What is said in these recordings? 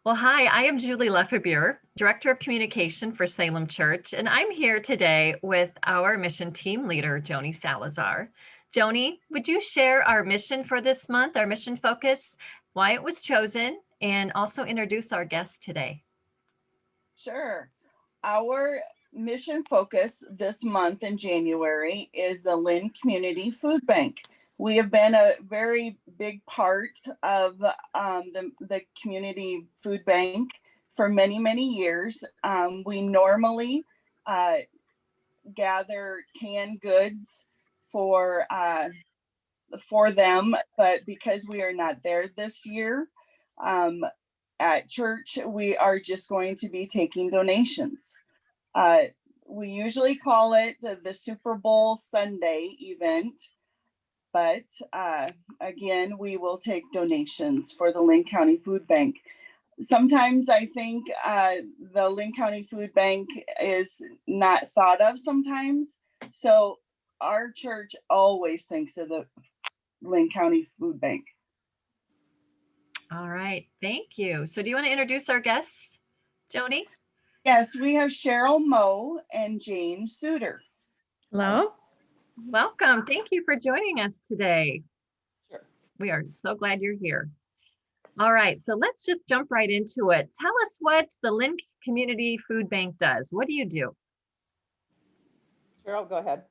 Well, hi, I am Julie Lefebvre, Director of Communication for Salem Church, and I'm here today with our mission team leader, Joni Salazar. Joni, would you share our mission for this month, our mission focus, why it was chosen, and also introduce our guest today? Sure. Our mission focus this month in January is the Linn Community Food Bank. We have been a very big part of the community food bank for many, many years. We normally gather canned goods for them, but because we are not there this year, um, at church, we are just going to be taking donations. Uh, we usually call it the Super Bowl Sunday event, but again, we will take donations for the Linn County Food Bank. Sometimes I think the Linn County Food Bank is not thought of sometimes. So our church always thinks of the Linn County Food Bank. All right, thank you. So do you want to introduce our guests, Joni? Yes, we have Cheryl Moe and Jane Suter. Hello. Welcome. Thank you for joining us today. Sure. We are so glad you're here. All right, so let's just jump right into it. Tell us what the Linn Community Food Bank does. What do you do? Cheryl, go ahead.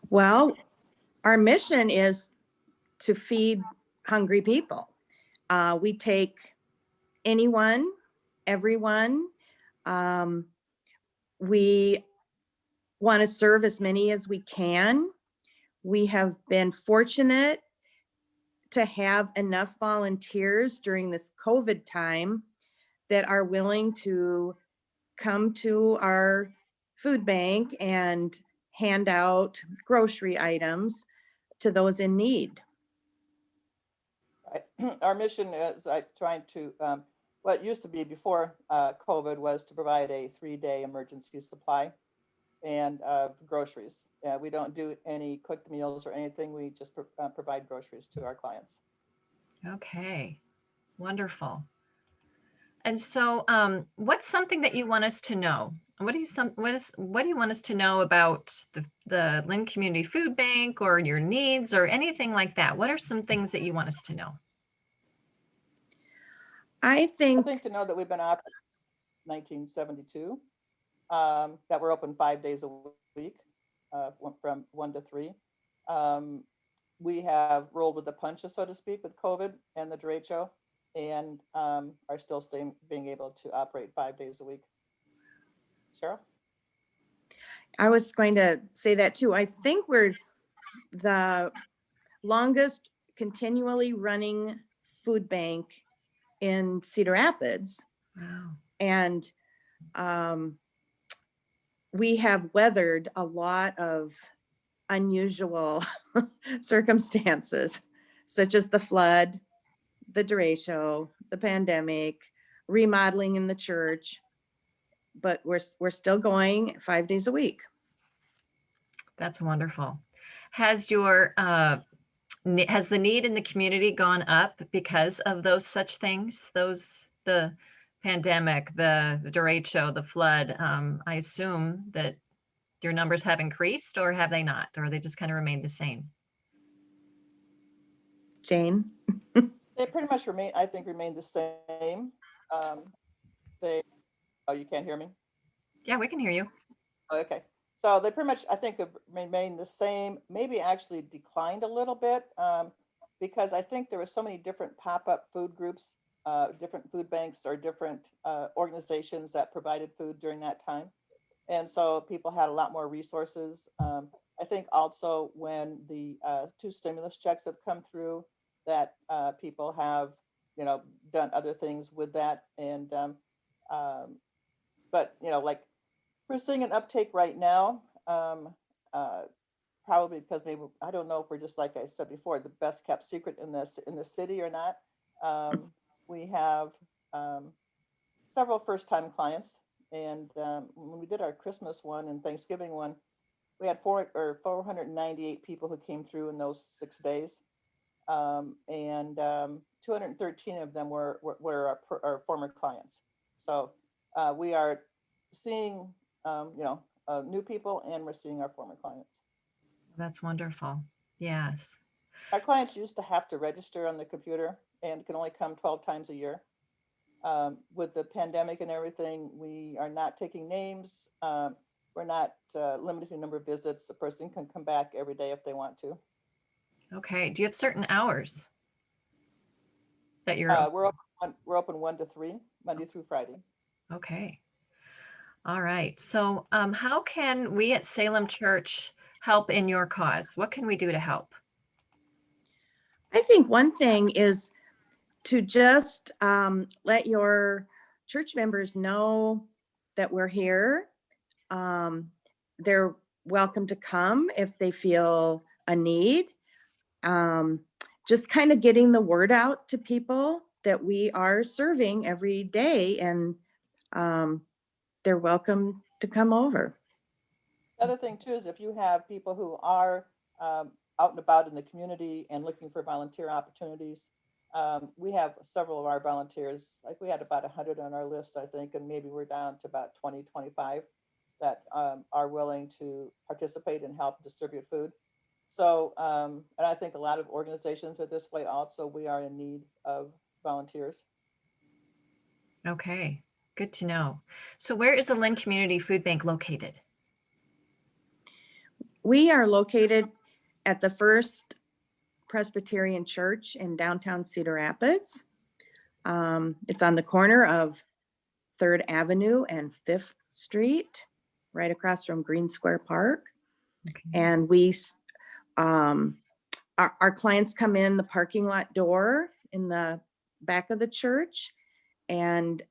Well, our mission is to feed hungry people. We take anyone, everyone. We want to serve as many as we can. We have been fortunate to have enough volunteers during this COVID time that are willing to come to our food bank and hand out grocery items to those in need. Right. Our mission is trying to, what used to be before COVID was to provide a 3-day emergency supply and groceries. We don't do any cooked meals or anything. We just provide groceries to our clients. Okay, wonderful. And so, what's something that you want us to know? What do you want us to know about the Linn Community Food Bank or your needs or anything like that? What are some things that you want us to know? I think to know that we've been operating since 1972, that we're open 5 days a week, from 1 to 3. We have rolled with the punches, so to speak, with COVID and the derecho, and are still being able to operate 5 days a week. Cheryl? I was going to say that too. I think we're the longest continually running food bank in Cedar Rapids. Wow. And we have weathered a lot of unusual circumstances, such as the flood, the derecho, the pandemic, remodeling in the church, but we're still going 5 days a week. That's wonderful. Has your has the need in the community gone up because of those such things? The pandemic, the derecho, the flood. I assume that your numbers have increased, or have they not, or they just kind of remained the same? Jane? They pretty much remain the same. Oh, you can't hear me? Yeah, we can hear you. Okay. So they pretty much, I think, have remained the same, maybe actually declined a little bit, because I think there were so many different pop-up food groups, different food banks or different organizations that provided food during that time. And so people had a lot more resources. I think also when the 2 stimulus checks have come through, that people have, done other things with that. And but like, we're seeing an uptake right now, probably because maybe, I don't know if we're just, like I said before, the best kept secret in the city or not. We have several first-time clients, and when we did our Christmas one and Thanksgiving one, we had 498 people who came through in those 6 days. and 213 of them were our former clients. So we are seeing, new people, and we're seeing our former clients. That's wonderful. Yes. Our clients used to have to register on the computer and can only come 12 times a year. With the pandemic and everything, we are not taking names. We're not limiting the number of visits. A person can come back every day if they want to. Okay. Do you have certain hours that you're We're open 1 to 3, Monday through Friday. okay? All right. So how can we at Salem Church help in your cause? What can we do to help? I think one thing is to just let your church members know that we're here. They're welcome to come if they feel a need. Just kind of getting the word out to people that we are serving every day, and they're welcome to come over. The other thing too is if you have people who are out and about in the community and looking for volunteer opportunities, we have several of our volunteers, like we had about 100 on our list, I think, and maybe we're down to about 20, 25 that are willing to participate and help distribute food. So, and I think a lot of organizations are this way also. We are in need of volunteers. Okay. Good to know. So where is the Linn Community Food Bank located? We are located at the First Presbyterian Church in downtown Cedar Rapids. It's on the corner of 3rd Avenue and 5th Street, right across from Green Square Park. Okay. And our clients come in the parking lot door in the back of the church, and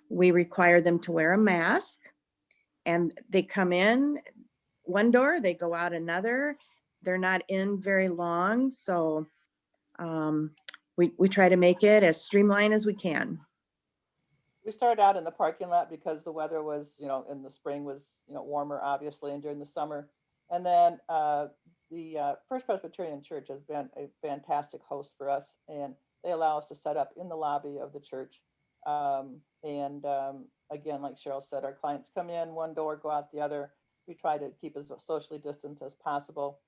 we require them to wear a mask. And they come in one door, they go out another. They're not in very long, so we try to make it as streamlined as we can. We started out in the parking lot because the weather was, in the spring was, warmer, obviously, and during the summer. And then the First Presbyterian Church has been a fantastic host for us, and they allow us to set up in the lobby of the church. Again, like Cheryl said, our clients come in one door, go out the other. We try to keep as socially distanced as possible.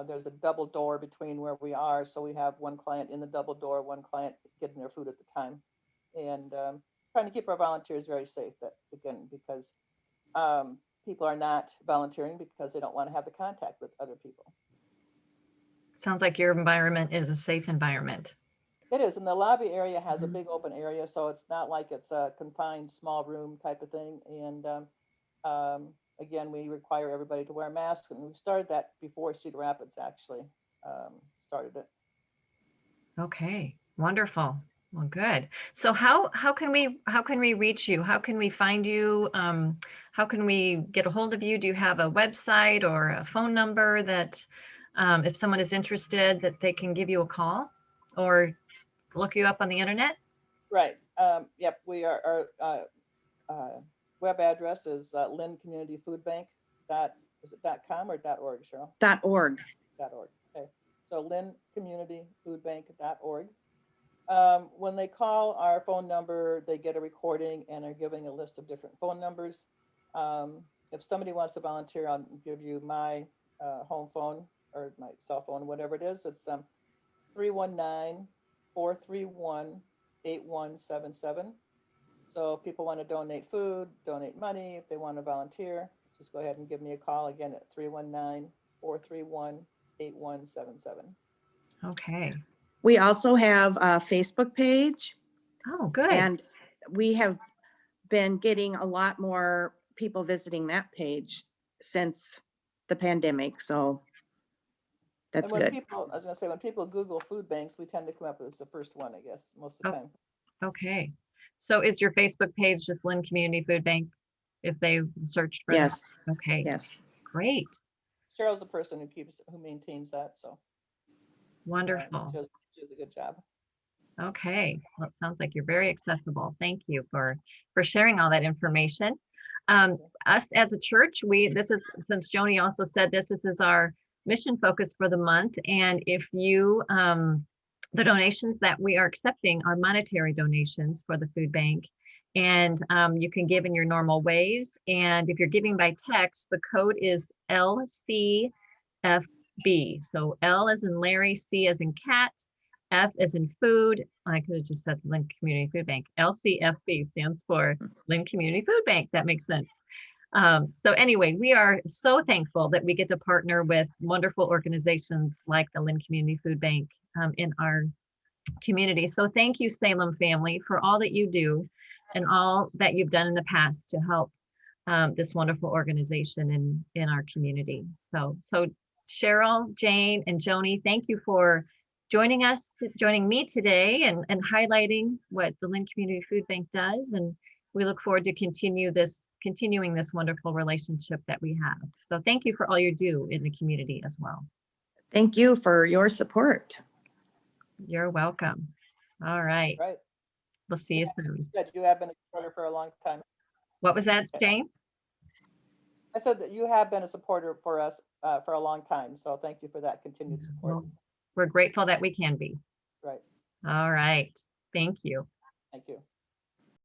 There's a double door between where we are, so we have one client in the double door, one client getting their food at the time, and trying to keep our volunteers very safe. That again, because people are not volunteering because they don't want to have the contact with other people. Sounds like your environment is a safe environment. It is, and the lobby area has a big open area, so it's not like it's a confined small room type of thing. And again, we require everybody to wear masks, and we started that before Cedar Rapids actually started it. Okay, wonderful. Well, good. So how can we reach you? How can we find you? How can we get a hold of you? Do you have a website or a phone number that if someone is interested that they can give you a call or look you up on the internet? Right. Yep. We are our web address is Linn Community Food Bank. Is it .com or .org, Cheryl? .org. .org. Okay. So linncommunityfoodbank.org. When they call our phone number, they get a recording and are giving a list of different phone numbers. If somebody wants to volunteer, I'll give you my home phone or my cell phone, whatever it is. It's 319-431-8177. So if people want to donate food, donate money, if they want to volunteer, just go ahead and give me a call again at 319-431-8177. Okay. We also have a Facebook page. Oh, good. And we have been getting a lot more people visiting that page since the pandemic. So that's good. I was going to say, when people Google food banks, we tend to come up as the first one, I guess, most of the time. Okay. So is your Facebook page just Linn Community Food Bank if they searched for Yes. that? Okay. Yes. Great. Cheryl's the person who maintains that. So wonderful. She does a good job. Okay. Well, it sounds like you're very accessible. Thank you for sharing all that information. Us as a church, since Joni also said this is our mission focus for the month. And if you, the donations that we are accepting are monetary donations for the food bank. And you can give in your normal ways. And if you're giving by text, the code is LCFB. So L as in Larry, C as in cat, F as in food. I could have just said Linn Community Food Bank. LCFB stands for Linn Community Food Bank. That makes sense. So anyway, we are so thankful that we get to partner with wonderful organizations like the Linn Community Food Bank in our community. So thank you, Salem family, for all that you do and all that you've done in the past to help this wonderful organization in our community. So Cheryl, Jane, and Joni, thank you for joining me today and highlighting what the Linn Community Food Bank does. And we look forward to continuing this wonderful relationship that we have. So thank you for all you do in the community as well. Thank you for your support. You're welcome. All right. Right. We'll see you soon. You have been a supporter for a long time. What was that, Jane? I said that you have been a supporter for us for a long time. So thank you for that continued support. Well, we're grateful that we can be. Right. All right. Thank you. Thank you.